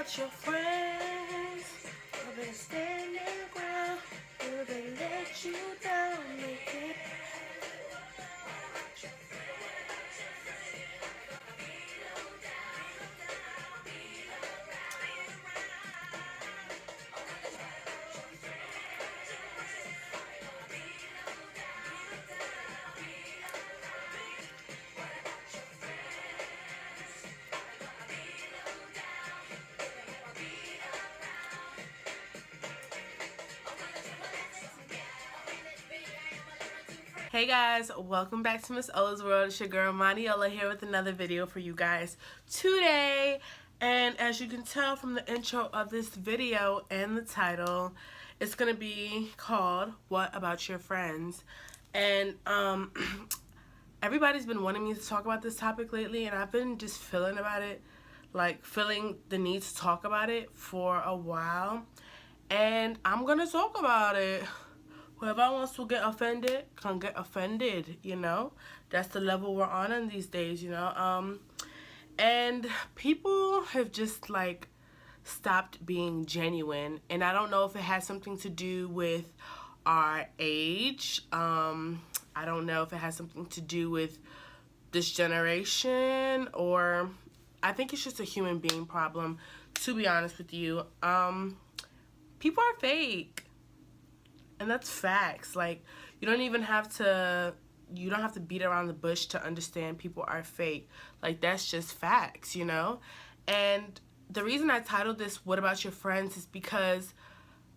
about your friends? Will they stand their ground? Will they let you down? Hey guys, welcome back to Miss Ola's World. It's your girl Ola here with another video for you guys today. And as you can tell from the intro of this video and the title, it's gonna be called What About Your Friends? And everybody's been wanting me to talk about this topic lately, and I've been just feeling about it, like feeling the need to talk about it for a while, and I'm gonna talk about it. Whoever wants to get offended can get offended, you know. That's the level we're on in these days, you know. And people have just like stopped being genuine, and I don't know if it has something to do with our age. I don't know if it has something to do with this generation, or I think it's just a human being problem, to be honest with you. People are fake. And that's facts. Like, you don't have to beat around the bush to understand people are fake. Like, that's just facts, you know? And the reason I titled this What About Your Friends is because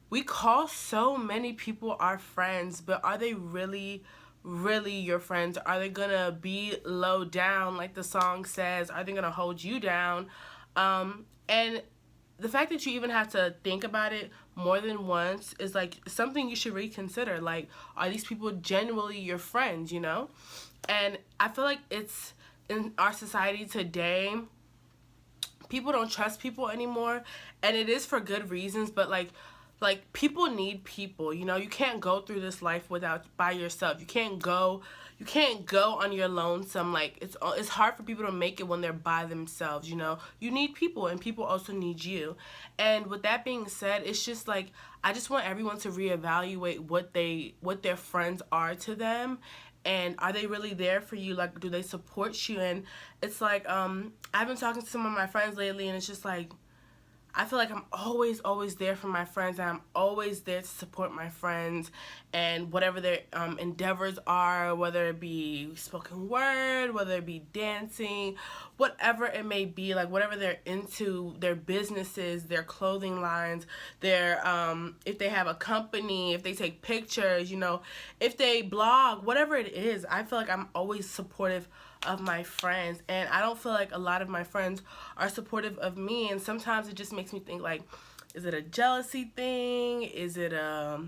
we call so many people our friends, but are they really your friends? Are they gonna be low down like the song says? Are they gonna hold you down? And the fact that you even have to think about it more than once is like something you should reconsider. Like, are these people genuinely your friends, you know? And I feel like it's in our society today, people don't trust people anymore, and it is for good reasons, but like people need people, you know. You can't go through this life by yourself. You can't go on your lonesome. Like, it's hard for people to make it when they're by themselves, you know. You need people, and people also need you. And with that being said, it's just like I just want everyone to reevaluate what their friends are to them, and are they really there for you? Like, do they support you? And it's like I've been talking to some of my friends lately, and it's just like I feel like I'm always there for my friends, and I'm always there to support my friends and whatever their endeavors are, whether it be spoken word, whether it be dancing, whatever it may be, like whatever they're into, their businesses, their clothing lines, their if they have a company, if they take pictures, you know, if they blog, whatever it is, I feel like I'm always supportive of my friends, and I don't feel like a lot of my friends are supportive of me. And sometimes it just makes me think, like, is it a jealousy thing? Is it a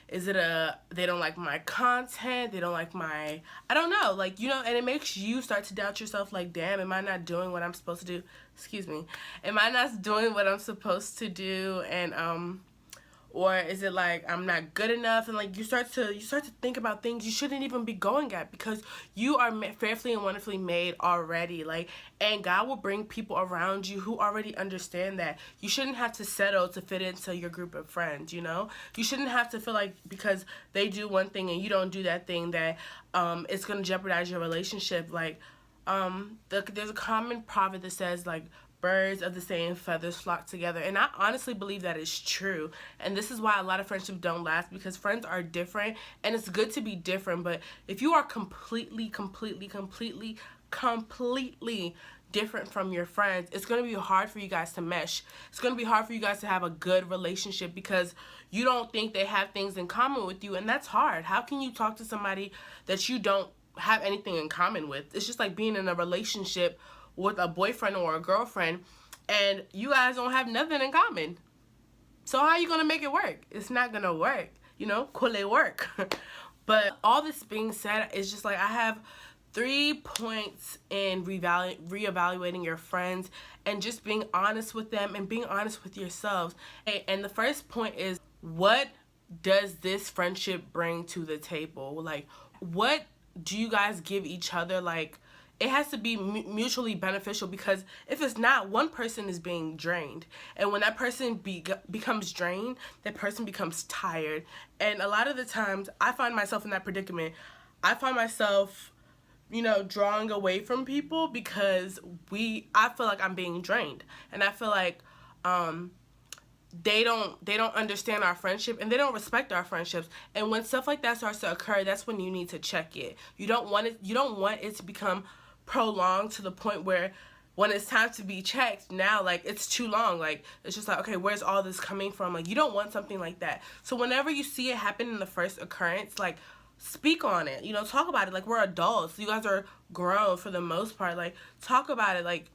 they don't like my content, they don't like my, I don't know, like, you know. And it makes you start to doubt yourself, like, damn, am I not doing what I'm supposed to do? Excuse me. Am I not doing what I'm supposed to do? And or is it like I'm not good enough? And like you start to think about things you shouldn't even be going at, because you are fearfully and wonderfully made already. Like, and God will bring people around you who already understand that. You shouldn't have to settle to fit into your group of friends, you know? You shouldn't have to feel like because they do one thing and you don't do that thing that it's going to jeopardize your relationship. Like, there's a common proverb that says, like, birds of the same feathers flock together, and I honestly believe that is true. And this is why a lot of friendships don't last, because friends are different, and it's good to be different. But if you are completely different from your friends, it's going to be hard for you guys to mesh. It's going to be hard for you guys to have a good relationship, because you don't think they have things in common with you, and that's hard. How can you talk to somebody that you don't have anything in common with? It's just like being in a relationship with a boyfriend or a girlfriend, and you guys don't have nothing in common. So how are you gonna make it work? It's not gonna work, you know. Could it work? But all this being said, it's just like I have 3 points in reevaluating your friends and just being honest with them and being honest with yourselves. And the first point is, what does this friendship bring to the table? Like, what do you guys give each other? Like, it has to be mutually beneficial, because if it's not, one person is being drained. And when that person becomes drained, that person becomes tired. And a lot of the times, I find myself in that predicament. I find myself, drawing away from people because I feel like I'm being drained. And I feel like, they don't understand our friendship, and they don't respect our friendships. And when stuff like that starts to occur, that's when you need to check it. You don't want it to become prolonged to the point where when it's time to be checked, now, like, it's too long. Like, it's just like, okay, where's all this coming from? Like, you don't want something like that. So whenever you see it happen in the first occurrence, like, speak on it. Talk about it. Like, we're adults. You guys are grown for the most part. Like, talk about it. Like,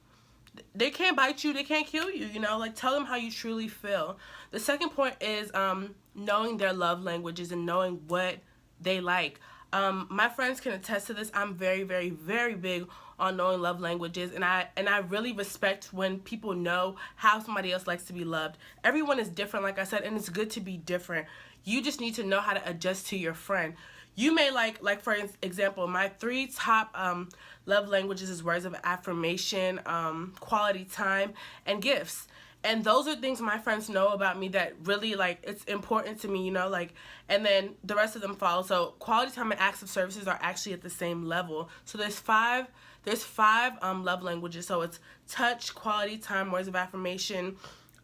they can't bite you, they can't kill you, like, tell them how you truly feel. The second point is knowing their love languages and knowing what they like. My friends can attest to this. I'm very, very, very big on knowing love languages, and I really respect when people know how somebody else likes to be loved. Everyone is different, like I said, and it's good to be different. You just need to know how to adjust to your friend. You may like for example, my 3 top love languages is words of affirmation, quality time, and gifts. And those are things my friends know about me that really, like, it's important to me, like, and then the rest of them follow. So quality time and acts of services are actually at the same level. So there's five love languages. So it's touch, quality time, words of affirmation,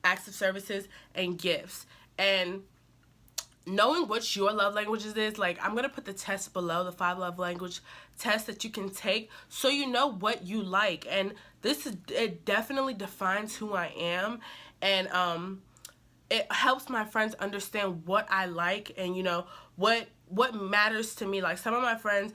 acts of services, and gifts. And knowing what your love languages is, like, I'm going to put the test below, the 5 love language test that you can take, so you know what you like. And it definitely defines who I am, and it helps my friends understand what I like, and what matters to me. Like, some of my friends,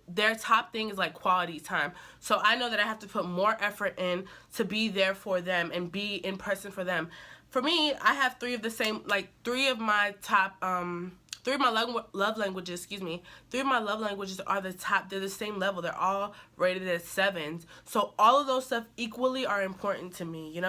their top thing is like quality time. So I know that I have to put more effort in to be there for them and be in person for them. For me, I have 3 of the same, like, 3 of my top, 3 of my love languages, 3 of my love languages are the top. They're the same level. They're all rated as 7s. So all of those stuff equally are important to me,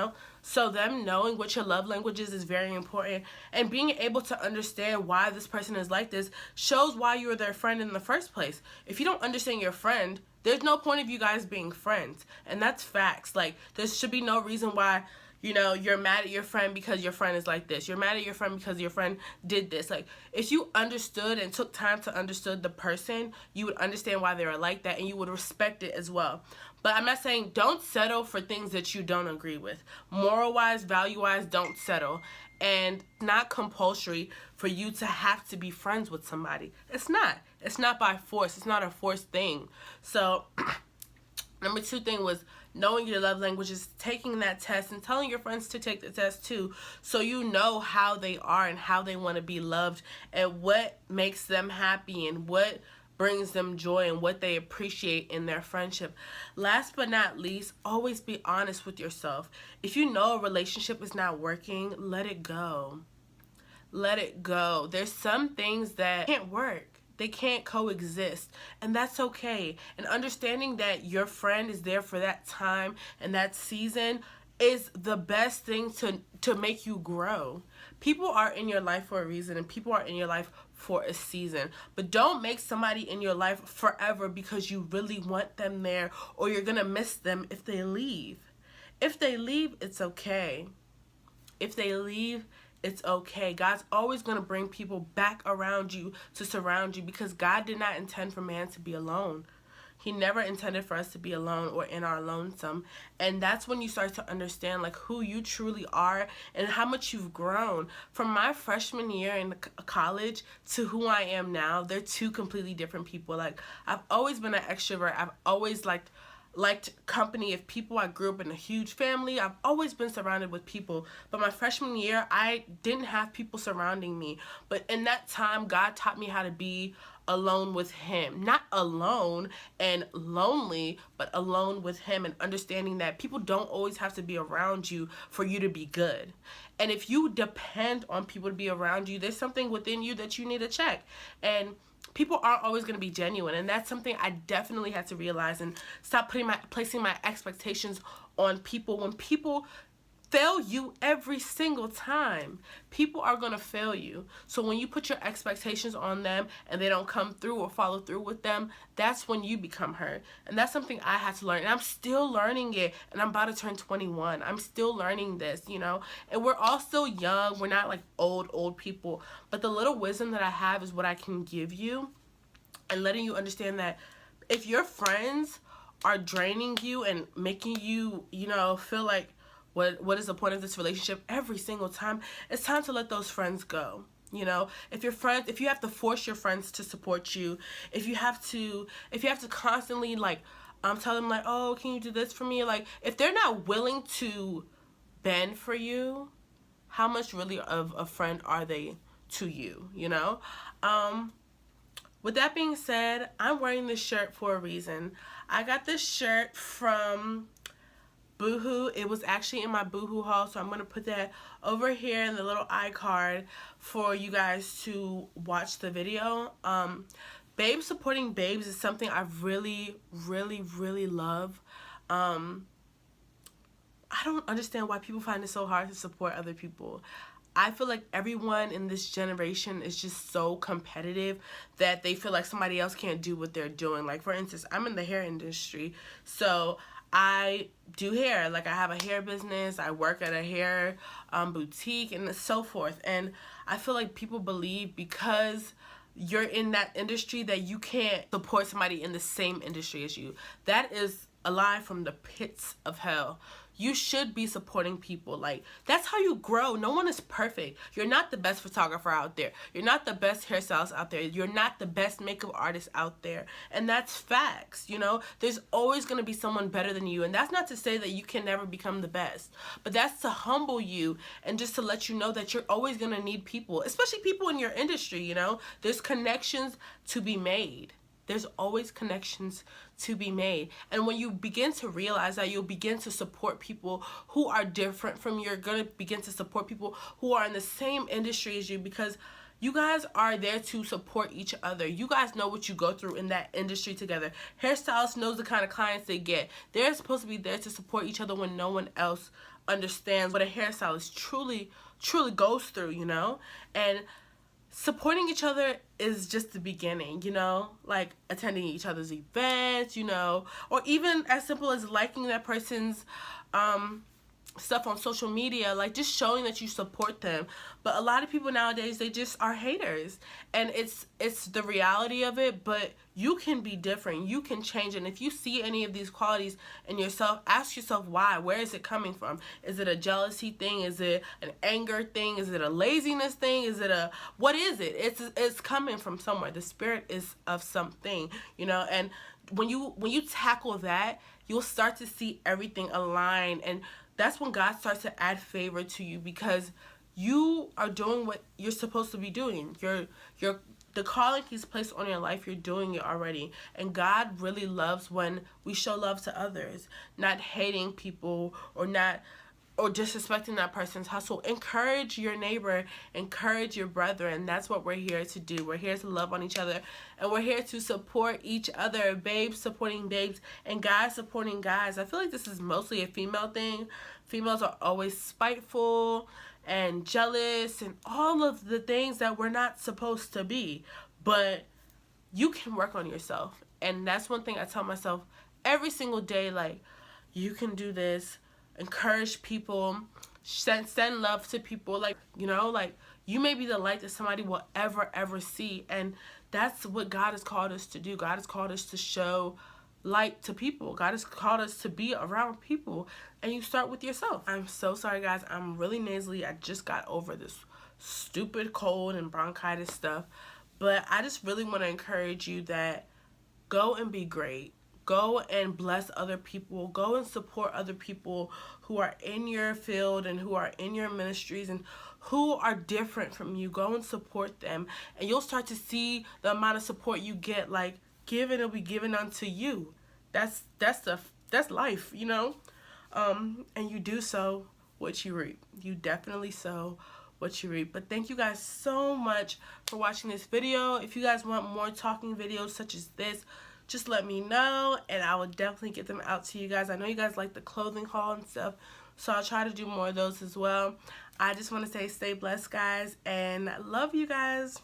So them knowing what your love languages is very important, and being able to understand why this person is like this shows why you're their friend in the first place. If you don't understand your friend, there's no point of you guys being friends. And that's facts. Like, there should be no reason why you're mad at your friend because your friend is like this. You're mad at your friend because your friend did this. Like, if you understood and took time to understand the person, you would understand why they were like that, and you would respect it as well. But I'm not saying don't settle for things that you don't agree with. Moral-wise, value-wise, don't settle. And not compulsory for you to have to be friends with somebody. It's not. It's not by force. It's not a forced thing. So, number 2 thing was knowing your love languages, taking that test, and telling your friends to take the test too, so you know how they are and how they want to be loved, and what makes them happy, and what brings them joy, and what they appreciate in their friendship. Last but not least, always be honest with yourself. If you know a relationship is not working, let it go. Let it go. There's some things that can't work. They can't coexist, and that's okay. And understanding that your friend is there for that time and that season is the best thing to make you grow. People are in your life for a reason, and people are in your life for a season. But don't make somebody in your life forever because you really want them there, or you're going to miss them if they leave. If they leave, it's okay. If they leave, it's okay. God's always going to bring people back around you to surround you, because God did not intend for man to be alone. He never intended for us to be alone or in our lonesome. And that's when you start to understand, like, who you truly are and how much you've grown. From my freshman year in college to who I am now, they're 2 completely different people. Like, I've always been an extrovert. I've always liked company of people. I grew up in a huge family. I've always been surrounded with people. But my freshman year, I didn't have people surrounding me. But in that time, God taught me how to be alone with Him. Not alone and lonely, but alone with Him, and understanding that people don't always have to be around you for you to be good. And if you depend on people to be around you, there's something within you that you need to check. And people aren't always going to be genuine, and that's something I definitely had to realize, and stop placing my expectations on people. When people fail you every single time. People are going to fail you. So when you put your expectations on them and they don't come through or follow through with them, that's when you become hurt. And that's something I had to learn. And I'm still learning it. And I'm about to turn 21. I'm still learning this, you know. And we're all still young. We're not like old people. But the little wisdom that I have is what I can give you. And letting you understand that if your friends are draining you and making you, you know, feel like, what is the point of this relationship every single time, it's time to let those friends go. You know, if you have to force your friends to support you, if you have to constantly like tell them like, oh, can you do this for me? Like, if they're not willing to bend for you, how much really of a friend are they to you, you know? With that being said, I'm wearing this shirt for a reason. I got this shirt from Boohoo. It was actually in my Boohoo haul, so I'm going to put that over here in the little iCard for you guys to watch the video. Babes supporting babes is something I really love. I don't understand why people find it so hard to support other people. I feel like everyone in this generation is just so competitive that they feel like somebody else can't do what they're doing. Like, for instance, I'm in the hair industry, so I do hair. Like, I have a hair business, I work at a hair boutique, and so forth. And I feel like people believe because you're in that industry that you can't support somebody in the same industry as you. That is a lie from the pits of hell. You should be supporting people. Like, that's how you grow. No one is perfect. You're not the best photographer out there. You're not the best hairstylist out there. You're not the best makeup artist out there. And that's facts, you know? There's always going to be someone better than you. And that's not to say that you can never become the best. But that's to humble you and just to let you know that you're always going to need people, especially people in your industry, you know? There's connections to be made. There's always connections to be made. And when you begin to realize that, you'll begin to support people who are different from you. You're going to begin to support people who are in the same industry as you, because you guys are there to support each other. You guys know what you go through in that industry together. Hairstylists knows the kind of clients they get. They're supposed to be there to support each other when no one else understands what a hairstylist truly goes through, you know? And supporting each other is just the beginning, you know, like attending each other's events, you know, or even as simple as liking that person's stuff on social media, like just showing that you support them. But a lot of people nowadays, they just are haters, and it's the reality of it. But you can be different, you can change. And if you see any of these qualities in yourself, ask yourself why. Where is it coming from? Is it a jealousy thing? Is it an anger thing? Is it a laziness thing? Is it a, what is it? It's coming from somewhere. The spirit is of something, you know. And when you tackle that, you'll start to see everything align, and that's when God starts to add favor to you, because you are doing what you're supposed to be doing. The calling He's placed on your life, you're doing it already. And God really loves when we show love to others, not hating people or disrespecting that person's hustle. Encourage your neighbor, encourage your brother, and that's what we're here to do. We're here to love on each other, and we're here to support each other. Babes supporting babes, and guys supporting guys. I feel like this is mostly a female thing. Females are always spiteful and jealous and all of the things that we're not supposed to be. But you can work on yourself, and that's one thing I tell myself every single day, like, you can do this. Encourage people, send love to people, like, you know, like, you may be the light that somebody will ever see. And that's what God has called us to do. God has called us to show light to people. God has called us to be around people, and you start with yourself. I'm so sorry, guys. I'm really nasally. I just got over this stupid cold and bronchitis stuff, but I just really want to encourage you that go and be great. Go and bless other people. Go and support other people who are in your field and who are in your ministries and who are different from you. Go and support them, and you'll start to see the amount of support you get. Like, give and it'll be given unto you. That's life, you know. And you do sow what you reap. You definitely sow what you reap. But thank you guys so much for watching this video. If you guys want more talking videos such as this, just let me know, and I will definitely get them out to you guys. I know you guys like the clothing haul and stuff, So I'll try to do more of those as well. I just want to say stay blessed, guys, and love you guys.